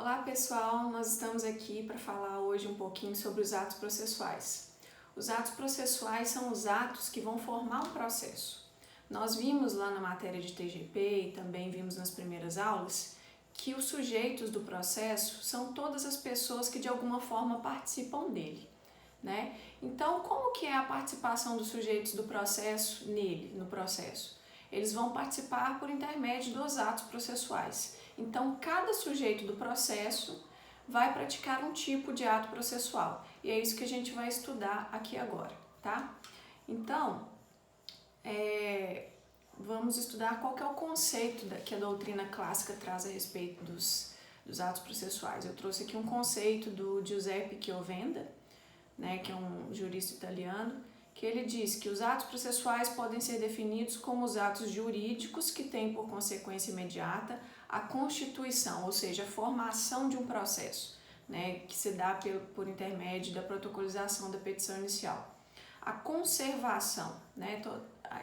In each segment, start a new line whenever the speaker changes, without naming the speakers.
Olá pessoal, nós estamos aqui para falar hoje um pouquinho sobre os atos processuais. Os atos processuais são os atos que vão formar um processo. Nós vimos lá na matéria de TGP e também vimos nas primeiras aulas que os sujeitos do processo são todas as pessoas que de alguma forma participam dele, né? Então, como que é a participação dos sujeitos do processo no processo? Eles vão participar por intermédio dos atos processuais. Então, cada sujeito do processo vai praticar um tipo de ato processual. E é isso que a gente vai estudar aqui agora, tá? Então, vamos estudar qual que é o conceito que a doutrina clássica traz a respeito dos atos processuais. Eu trouxe aqui um conceito do Giuseppe Chiovenda, né, que é um jurista italiano, que ele diz que os atos processuais podem ser definidos como os atos jurídicos que têm por consequência imediata a constituição, ou seja, a formação de um processo, né, que se dá por intermédio da protocolização da petição inicial. A conservação, né,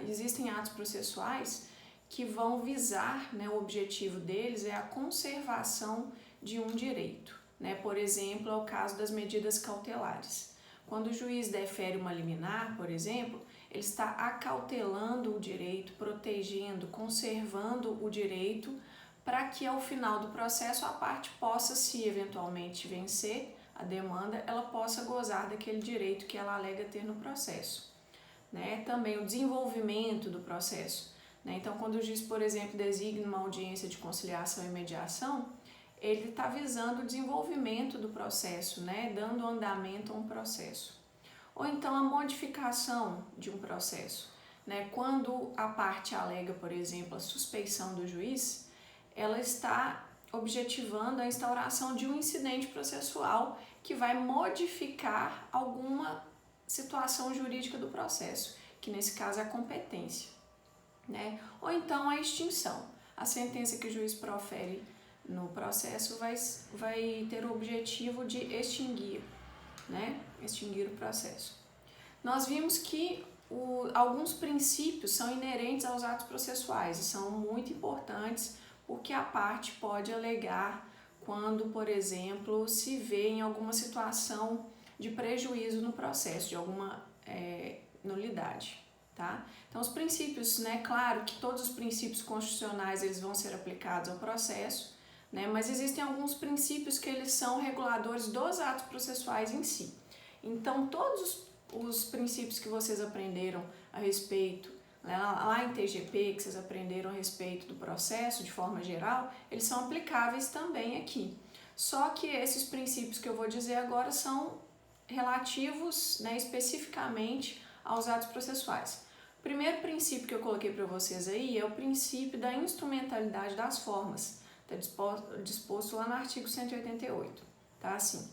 existem atos processuais que vão visar, né, o objetivo deles é a conservação de um direito, né, por exemplo, é o caso das medidas cautelares. Quando o juiz defere uma liminar, por exemplo, ele está acautelando o direito, protegendo, conservando o direito para que ao final do processo a parte possa, se eventualmente vencer a demanda, ela possa gozar daquele direito que ela alega ter no processo, né? Também o desenvolvimento do processo, né? Então, quando o juiz, por exemplo, designa uma audiência de conciliação e mediação, ele está visando o desenvolvimento do processo, né? Dando andamento a um processo. Ou então a modificação de um processo, né? Quando a parte alega, por exemplo, a suspeição do juiz, ela está objetivando a instauração de um incidente processual que vai modificar alguma situação jurídica do processo, que nesse caso é a competência, né? Ou então a extinção. A sentença que o juiz profere no processo vai ter o objetivo de extinguir, né? Extinguir o processo. Nós vimos que alguns princípios são inerentes aos atos processuais e são muito importantes porque a parte pode alegar quando, por exemplo, se vê em alguma situação de prejuízo no processo, de alguma nulidade. Tá? Então, os princípios, né? Claro que todos os princípios constitucionais eles vão ser aplicados ao processo, né? Mas existem alguns princípios que eles são reguladores dos atos processuais em si. Então, todos os princípios que vocês aprenderam a respeito, né, lá em TGP, que vocês aprenderam a respeito do processo de forma geral, eles são aplicáveis também aqui. Só que esses princípios que eu vou dizer agora são relativos, né, especificamente aos atos processuais. O primeiro princípio que eu coloquei para vocês aí é o princípio da instrumentalidade das formas. Está disposto lá no artigo 188, tá? Assim,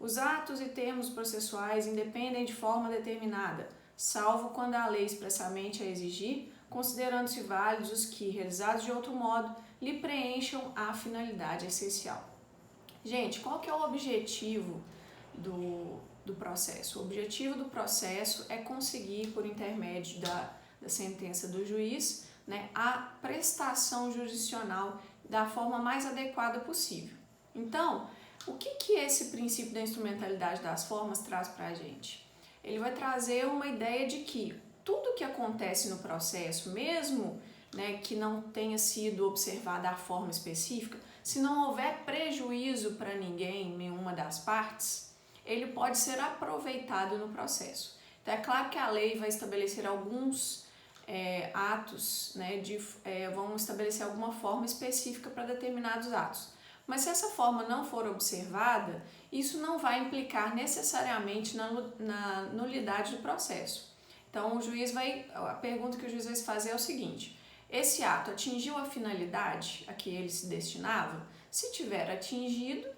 os atos e termos processuais independem de forma determinada, salvo quando a lei expressamente a exigir, considerando-se válidos os que, realizados de outro modo, lhe preencham a finalidade essencial. Gente, qual que é o objetivo do processo? O objetivo do processo é conseguir, por intermédio da sentença do juiz, né, a prestação jurisdicional da forma mais adequada possível. Então, o que esse princípio da instrumentalidade das formas traz para a gente? Ele vai trazer uma ideia de que tudo que acontece no processo, mesmo, né, que não tenha sido observada a forma específica, se não houver prejuízo para ninguém, nenhuma das partes, ele pode ser aproveitado no processo. Então, é claro que a lei vai estabelecer alguns atos, né, vão estabelecer alguma forma específica para determinados atos. Mas se essa forma não for observada, isso não vai implicar necessariamente na nulidade do processo. Então, a pergunta que o juiz vai fazer é o seguinte: esse ato atingiu a finalidade a que ele se destinava? Se tiver atingido,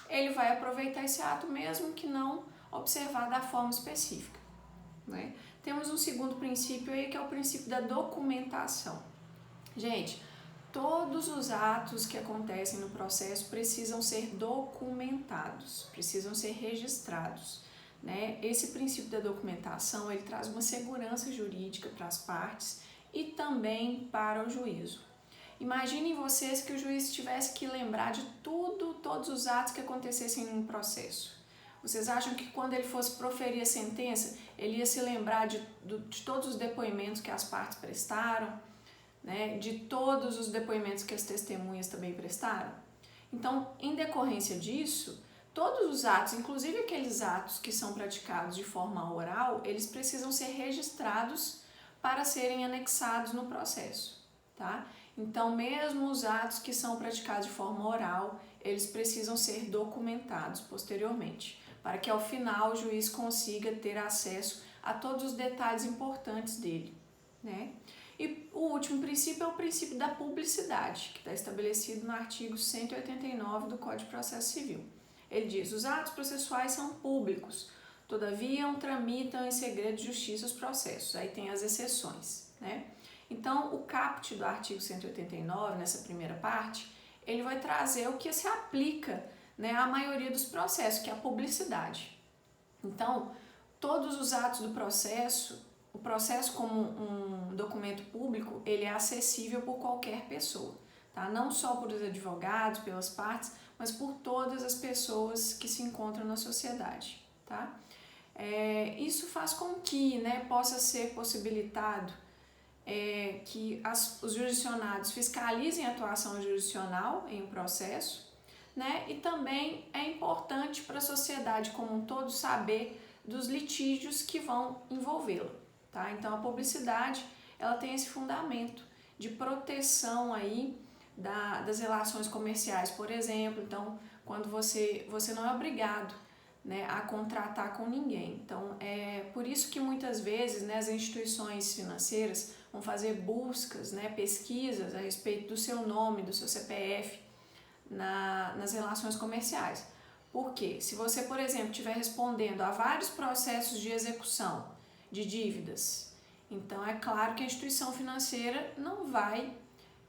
ele vai aproveitar esse ato mesmo que não observado da forma específica, né? Temos um segundo princípio aí que é o princípio da documentação. Gente, todos os atos que acontecem no processo precisam ser documentados, precisam ser registrados, né? Esse princípio da documentação ele traz uma segurança jurídica para as partes e também para o juízo. Imaginem vocês que o juiz tivesse que lembrar de todos os atos que acontecessem no processo. Vocês acham que quando ele fosse proferir a sentença, ele ia se lembrar de todos os depoimentos que as partes prestaram, né? De todos os depoimentos que as testemunhas também prestaram? Então, em decorrência disso, todos os atos, inclusive aqueles atos que são praticados de forma oral, eles precisam ser registrados para serem anexados no processo, tá? Então, mesmo os atos que são praticados de forma oral, eles precisam ser documentados posteriormente, para que ao final o juiz consiga ter acesso a todos os detalhes importantes dele, né? E o último princípio é o princípio da publicidade, que está estabelecido no artigo 189 do Código de Processo Civil. Ele diz: os atos processuais são públicos, todavia tramitam em segredo de justiça os processos. Aí tem as exceções, né? Então, o caput do artigo 189, nessa primeira parte, ele vai trazer o que se aplica, né, à maioria dos processos, que é a publicidade. Então, todos os atos do processo, o processo como um documento público, ele é acessível por qualquer pessoa, tá? Não só por os advogados, pelas partes, mas por todas as pessoas que se encontram na sociedade, tá? Isso faz com que, né, possa ser possibilitado que os jurisdicionados fiscalizem a atuação jurisdicional em um processo, né? E também é importante para a sociedade como um todo saber dos litígios que vão envolvê-la, tá? Então, a publicidade, ela tem esse fundamento de proteção aí das relações comerciais, por exemplo. Então, quando você não é obrigado, né, a contratar com ninguém. Então, é por isso que muitas vezes, né, as instituições financeiras vão fazer buscas, né, pesquisas a respeito do seu nome, do seu CPF nas relações comerciais. Porque se você, por exemplo, estiver respondendo a vários processos de execução de dívidas, então é claro que a instituição financeira não vai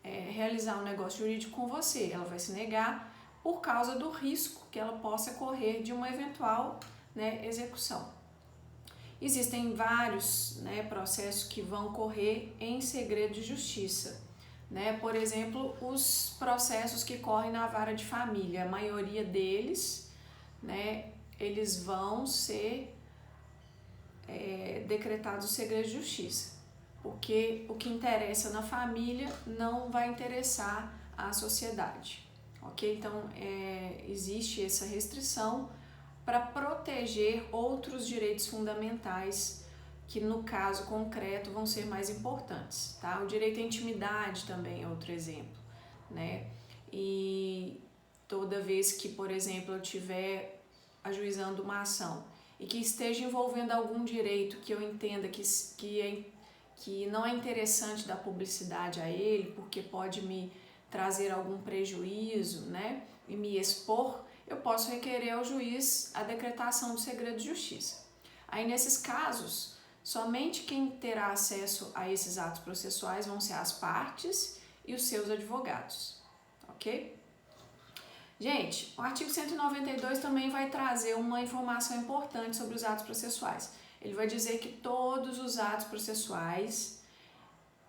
realizar um negócio jurídico com você, ela vai se negar por causa do risco que ela possa correr de uma eventual, né, execução. Existem vários, né, processos que vão correr em segredo de justiça, né? Por exemplo, os processos que correm na vara de família, a maioria deles, né, eles vão ser decretados segredo de justiça, porque o que interessa na família não vai interessar à sociedade. Ok? Então, existe essa restrição para proteger outros direitos fundamentais que, no caso concreto, vão ser mais importantes, tá? O direito à intimidade também é outro exemplo, né? E toda vez que, por exemplo, eu estiver ajuizando uma ação e que esteja envolvendo algum direito que eu entenda que não é interessante dar publicidade a ele, porque pode me trazer algum prejuízo, né, e me expor, eu posso requerer ao juiz a decretação do segredo de justiça. Aí, nesses casos, somente quem terá acesso a esses atos processuais vão ser as partes e os seus advogados, ok? Gente, o artigo 192 também vai trazer uma informação importante sobre os atos processuais. Ele vai dizer que todos os atos processuais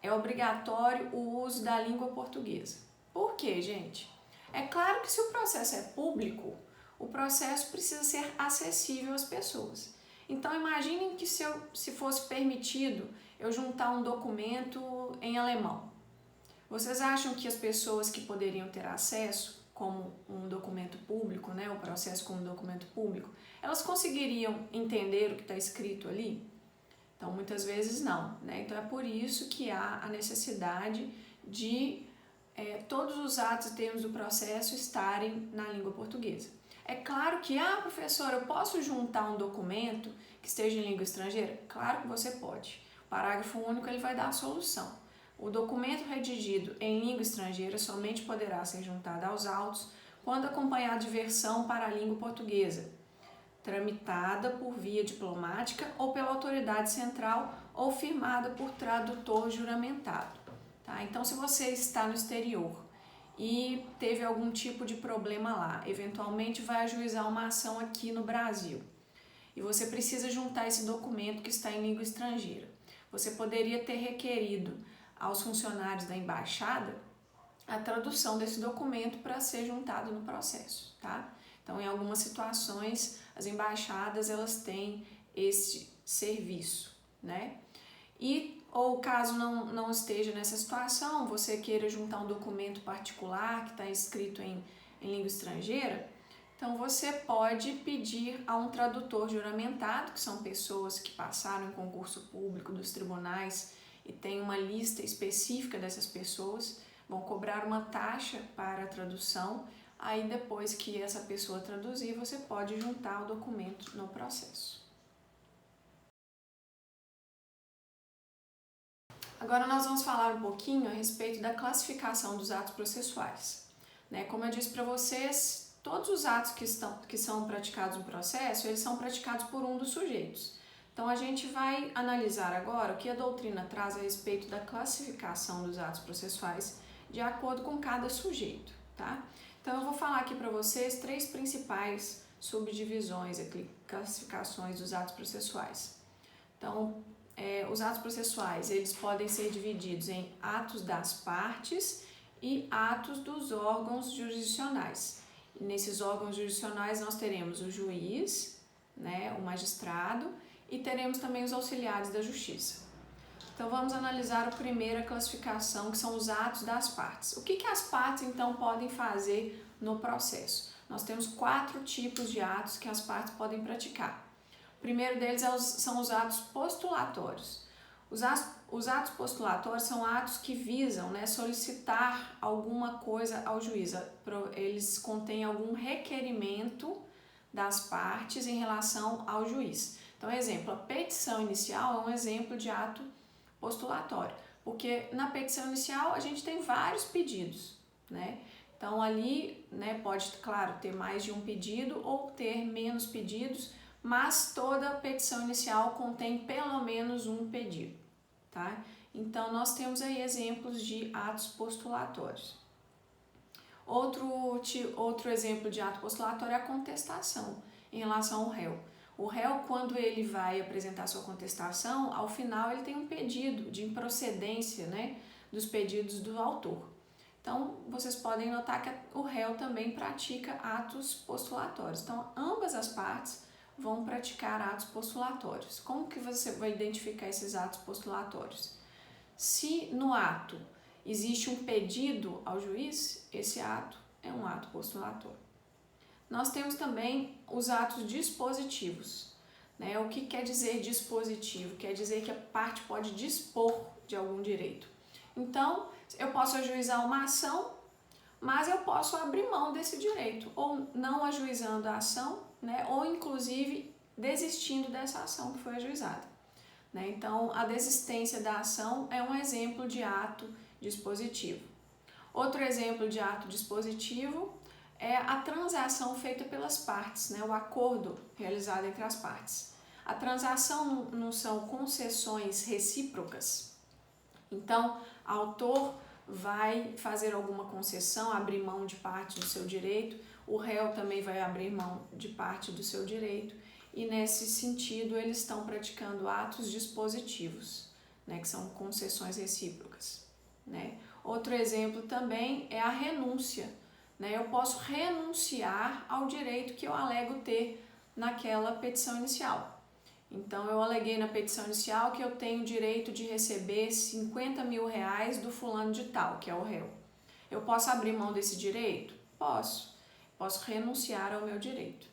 é obrigatório o uso da língua portuguesa. Por quê, gente? É claro que se o processo é público, o processo precisa ser acessível às pessoas. Então, imaginem que se fosse permitido eu juntar um documento em alemão. Vocês acham que as pessoas que poderiam ter acesso como um documento público, né, o processo como um documento público, elas conseguiriam entender o que está escrito ali? Então, muitas vezes não, né? Então, é por isso que há a necessidade de todos os atos e termos do processo estarem na língua portuguesa. É claro que, professora, eu posso juntar um documento que esteja em língua estrangeira? Claro que você pode. O parágrafo único ele vai dar a solução. O documento redigido em língua estrangeira somente poderá ser juntado aos autos quando acompanhado de versão para a língua portuguesa, tramitada por via diplomática ou pela autoridade central ou firmada por tradutor juramentado. Tá? Então, se você está no exterior e teve algum tipo de problema lá, eventualmente vai ajuizar uma ação aqui no Brasil e você precisa juntar esse documento que está em língua estrangeira, você poderia ter requerido aos funcionários da embaixada a tradução desse documento para ser juntado no processo, tá? Então, em algumas situações, as embaixadas, elas têm esse serviço, né? Ou caso não esteja nessa situação, você queira juntar um documento particular que está escrito em língua estrangeira, então você pode pedir a um tradutor juramentado, que são pessoas que passaram em concurso público dos tribunais e tem uma lista específica dessas pessoas, vão cobrar uma taxa para a tradução, aí depois que essa pessoa traduzir, você pode juntar o documento no processo. Agora nós vamos falar um pouquinho a respeito da classificação dos atos processuais. Como eu disse para vocês, todos os atos que são praticados no processo, eles são praticados por um dos sujeitos. Então a gente vai analisar agora o que a doutrina traz a respeito da classificação dos atos processuais de acordo com cada sujeito, tá? Então eu vou falar aqui para vocês 3 principais subdivisões, classificações dos atos processuais. Então, os atos processuais, eles podem ser divididos em atos das partes e atos dos órgãos jurisdicionais. E nesses órgãos jurisdicionais nós teremos o juiz, o magistrado e teremos também os auxiliares da justiça. Então vamos analisar a primeira classificação, que são os atos das partes. O que as partes então podem fazer no processo? Nós temos 4 tipos de atos que as partes podem praticar. O primeiro deles são os atos postulatórios. Os atos postulatórios são atos que visam solicitar alguma coisa ao juiz. Eles contêm algum requerimento das partes em relação ao juiz. Então, exemplo, a petição inicial é um exemplo de ato postulatório, porque na petição inicial a gente tem vários pedidos, Então ali, pode, claro, ter mais de um pedido ou ter menos pedidos, mas toda a petição inicial contém pelo menos um pedido, tá? Então nós temos aí exemplos de atos postulatórios. Outro exemplo de ato postulatório é a contestação em relação ao réu. O réu, quando ele vai apresentar sua contestação, ao final ele tem um pedido de improcedência, dos pedidos do autor. Então, vocês podem notar que o réu também pratica atos postulatórios. Então, ambas as partes vão praticar atos postulatórios. Como que você vai identificar esses atos postulatórios? Se no ato existe um pedido ao juiz, esse ato é um ato postulatório. Nós temos também os atos dispositivos. O que quer dizer dispositivo? Quer dizer que a parte pode dispor de algum direito. Então, eu posso ajuizar uma ação, mas eu posso abrir mão desse direito, ou não ajuizando a ação, ou inclusive desistindo dessa ação que foi ajuizada. Então, a desistência da ação é um exemplo de ato dispositivo. Outro exemplo de ato dispositivo é a transação feita pelas partes, o acordo realizado entre as partes. A transação não são concessões recíprocas. Então, o autor vai fazer alguma concessão, abrir mão de parte do seu direito, o réu também vai abrir mão de parte do seu direito, e nesse sentido eles estão praticando atos dispositivos, que são concessões recíprocas. Outro exemplo também é a renúncia. Eu posso renunciar ao direito que eu alego ter naquela petição inicial. Então, eu aleguei na petição inicial que eu tenho o direito de receber 50 mil reais do fulano de tal, que é o réu. Eu posso abrir mão desse direito? Posso. Posso renunciar ao meu direito,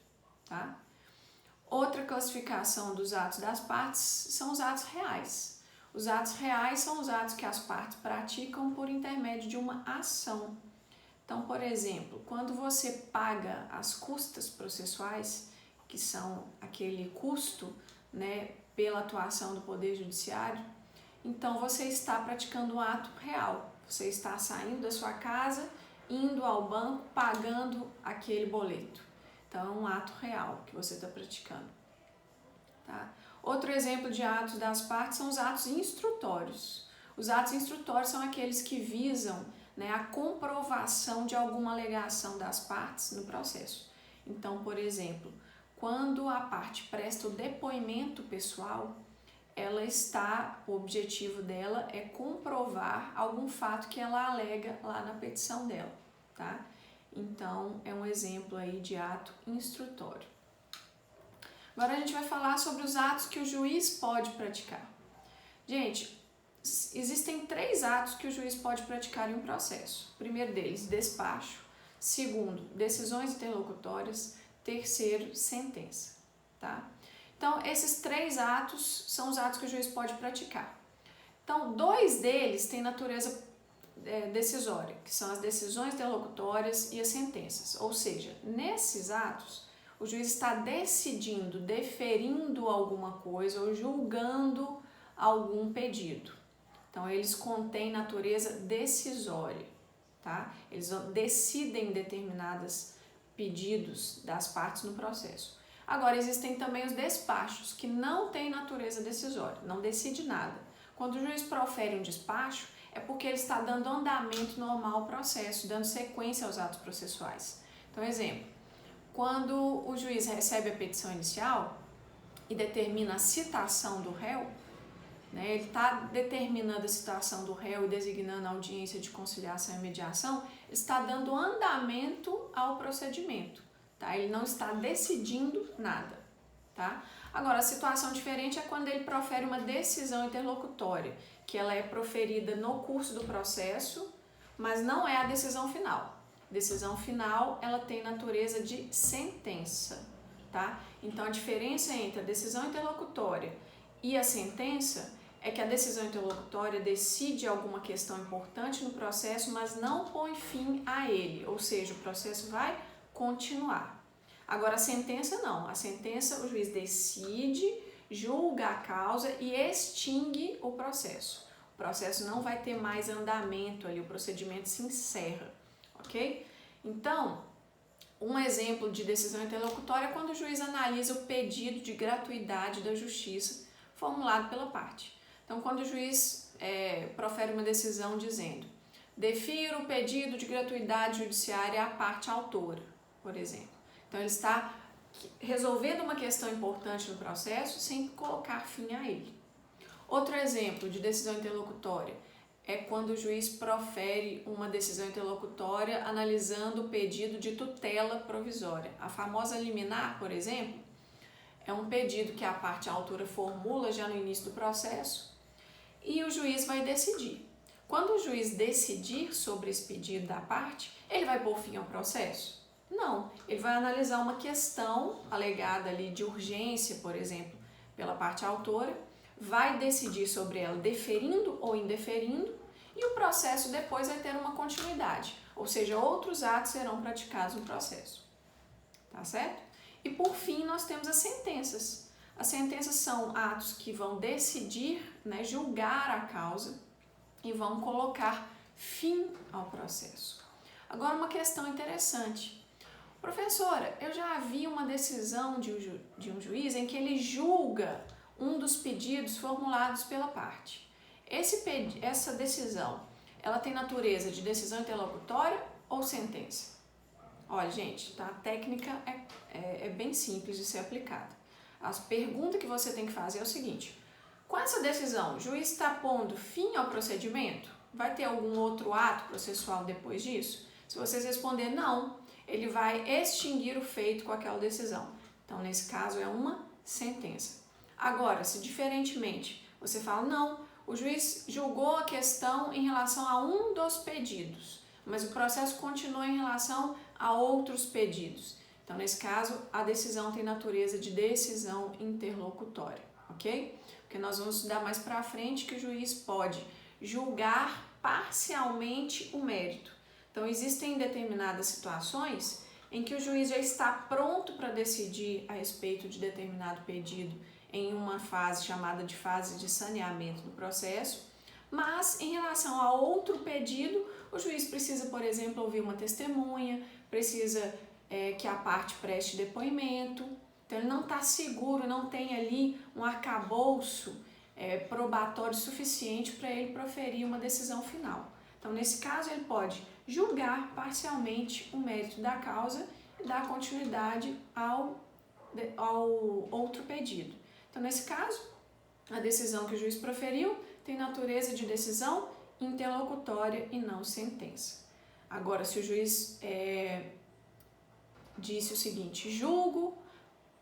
tá? Outra classificação dos atos das partes são os atos reais. Os atos reais são os atos que as partes praticam por intermédio de uma ação. Então, por exemplo, quando você paga as custas processuais, que são aquele custo, pela atuação do Poder Judiciário, então você está praticando um ato real. Você está saindo da sua casa, indo ao banco, pagando aquele boleto. Então, é um ato real que você está praticando. Tá? Outro exemplo de atos das partes são os atos instrutórios. Os atos instrutórios são aqueles que visam a comprovação de alguma alegação das partes no processo. Então, por exemplo, quando a parte presta o depoimento pessoal, o objetivo dela é comprovar algum fato que ela alega lá na petição dela, tá? Então, é um exemplo aí de ato instrutório. Agora a gente vai falar sobre os atos que o juiz pode praticar. Gente, existem 3 atos que o juiz pode praticar em um processo. O primeiro deles, despacho. Segundo, decisões interlocutórias. Terceiro, sentença, tá? Então, esses 3 atos são os atos que o juiz pode praticar. Então, 2 deles têm natureza decisória, que são as decisões interlocutórias e as sentenças. Ou seja, nesses atos, o juiz está decidindo, deferindo alguma coisa ou julgando algum pedido. Então, eles contêm natureza decisória, tá? Eles decidem determinados pedidos das partes no processo. Agora, existem também os despachos, que não têm natureza decisória, não decide nada. Quando o juiz profere um despacho, é porque ele está dando andamento normal ao processo, dando sequência aos atos processuais. Então, exemplo, quando o juiz recebe a petição inicial e determina a citação do réu, né, ele está determinando a citação do réu e designando a audiência de conciliação e mediação, ele está dando andamento ao procedimento, tá? Ele não está decidindo nada, tá? Agora, a situação diferente é quando ele profere uma decisão interlocutória, que ela é proferida no curso do processo, mas não é a decisão final. Decisão final, ela tem natureza de sentença, tá? Então, a diferença entre a decisão interlocutória e a sentença é que a decisão interlocutória decide alguma questão importante no processo, mas não põe fim a ele, ou seja, o processo vai continuar. Agora, a sentença não. A sentença, o juiz decide, julga a causa e extingue o processo. O processo não vai ter mais andamento ali, o procedimento se encerra, ok? Então, um exemplo de decisão interlocutória é quando o juiz analisa o pedido de gratuidade da justiça formulado pela parte. Então, quando o juiz profere uma decisão dizendo: defiro o pedido de gratuidade judiciária à parte autora, por exemplo. Então, ele está resolvendo uma questão importante no processo sem colocar fim a ele. Outro exemplo de decisão interlocutória é quando o juiz profere uma decisão interlocutória analisando o pedido de tutela provisória. A famosa liminar, por exemplo, é um pedido que a parte autora formula já no início do processo e o juiz vai decidir. Quando o juiz decidir sobre esse pedido da parte, ele vai pôr fim ao processo? Não, ele vai analisar uma questão alegada ali de urgência, por exemplo, pela parte autora, vai decidir sobre ela deferindo ou indeferindo e o processo depois vai ter uma continuidade, ou seja, outros atos serão praticados no processo, tá certo? E por fim nós temos as sentenças. As sentenças são atos que vão decidir, né, julgar a causa e vão colocar fim ao processo. Agora uma questão interessante. Professora, eu já vi uma decisão de um juiz em que ele julga um dos pedidos formulados pela parte. Essa decisão, ela tem natureza de decisão interlocutória ou sentença? Olha, gente, tá? A técnica é bem simples de ser aplicada. A pergunta que você tem que fazer é o seguinte: com essa decisão, o juiz está pondo fim ao procedimento? Vai ter algum outro ato processual depois disso? Se vocês responder não, ele vai extinguir o feito com aquela decisão. Então, nesse caso, é uma sentença. Agora, se diferentemente você fala, não, o juiz julgou a questão em relação a um dos pedidos, mas o processo continua em relação a outros pedidos. Então, nesse caso, a decisão tem natureza de decisão interlocutória, ok? Porque nós vamos estudar mais para frente que o juiz pode julgar parcialmente o mérito. Então, existem determinadas situações em que o juiz já está pronto para decidir a respeito de determinado pedido em uma fase chamada de fase de saneamento do processo, mas em relação a outro pedido, o juiz precisa, por exemplo, ouvir uma testemunha, precisa que a parte preste depoimento, então ele não está seguro, não tem ali um arcabouço probatório suficiente para ele proferir uma decisão final. Então, nesse caso, ele pode julgar parcialmente o mérito da causa e dar continuidade ao outro pedido. Então, nesse caso, A decisão que o juiz proferiu tem natureza de decisão interlocutória e não sentença. Agora, se o juiz disse o seguinte: julgo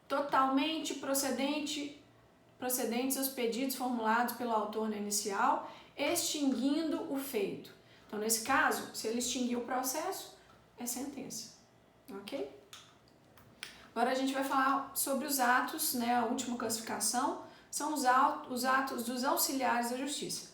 totalmente procedentes os pedidos formulados pelo autor na inicial, extinguindo o feito. Então, nesse caso, se ele extinguir o processo, é sentença, ok? Agora a gente vai falar sobre os atos, né? A última classificação são os atos dos auxiliares da justiça.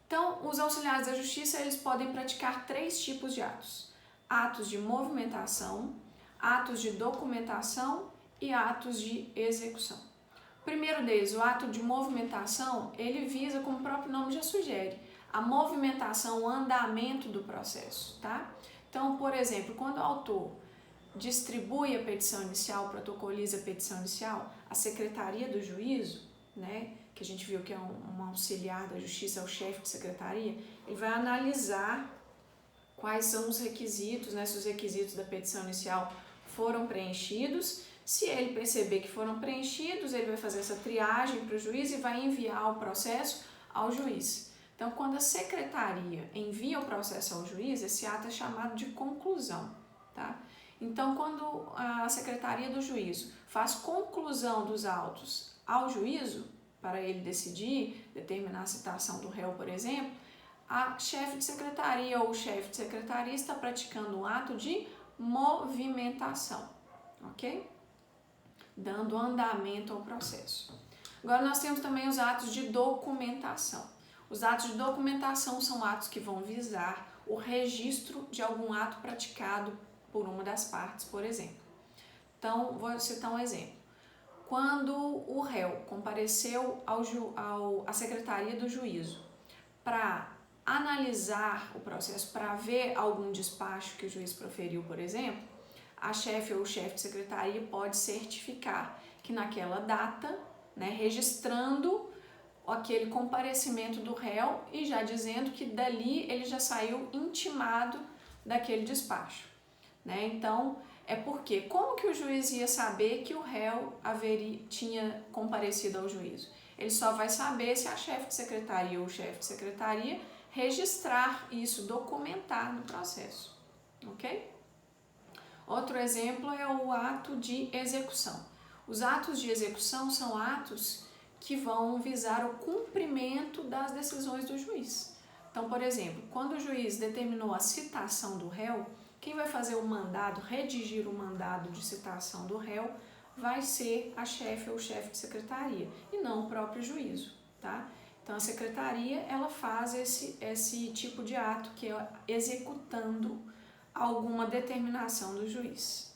Então, os auxiliares da justiça, eles podem praticar 3 tipos de atos: atos de movimentação, atos de documentação e atos de execução. O primeiro deles, o ato de movimentação, ele visa, como o próprio nome já sugere, a movimentação, o andamento do processo, tá? Então, por exemplo, quando o autor distribui a petição inicial, protocoliza a petição inicial, a secretaria do juízo, né, que a gente viu que é um auxiliar da justiça, é o chefe de secretaria, ele vai analisar quais são os requisitos, né, se os requisitos da petição inicial foram preenchidos. Se ele perceber que foram preenchidos, ele vai fazer essa triagem para o juiz e vai enviar o processo ao juiz. Então, quando a secretaria envia o processo ao juiz, esse ato é chamado de conclusão, tá? Então, quando a secretaria do juízo faz conclusão dos autos ao juízo, para ele decidir, determinar a citação do réu, por exemplo, a chefe de secretaria ou o chefe de secretaria está praticando um ato de movimentação, ok? Dando andamento ao processo. Agora nós temos também os atos de documentação. Os atos de documentação são atos que vão visar o registro de algum ato praticado por uma das partes, por exemplo. Então, vou citar um exemplo. Quando o réu compareceu à secretaria do juízo para analisar o processo, para ver algum despacho que o juiz proferiu, por exemplo, a chefe ou o chefe de secretaria pode certificar que naquela data, né, registrando aquele comparecimento do réu e já dizendo que dali ele já saiu intimado daquele despacho, né? Então, é porque como que o juiz ia saber que o réu tinha comparecido ao juízo? Ele só vai saber se a chefe de secretaria ou o chefe de secretaria registrar isso, documentar no processo, ok? Outro exemplo é o ato de execução. Os atos de execução são atos que vão visar o cumprimento das decisões do juiz. Então, por exemplo, quando o juiz determinou a citação do réu, quem vai fazer o mandado, redigir o mandado de citação do réu, vai ser a chefe ou o chefe de secretaria, e não o próprio juízo, tá? Então, a secretaria, ela faz esse tipo de ato, que é executando alguma determinação do juiz.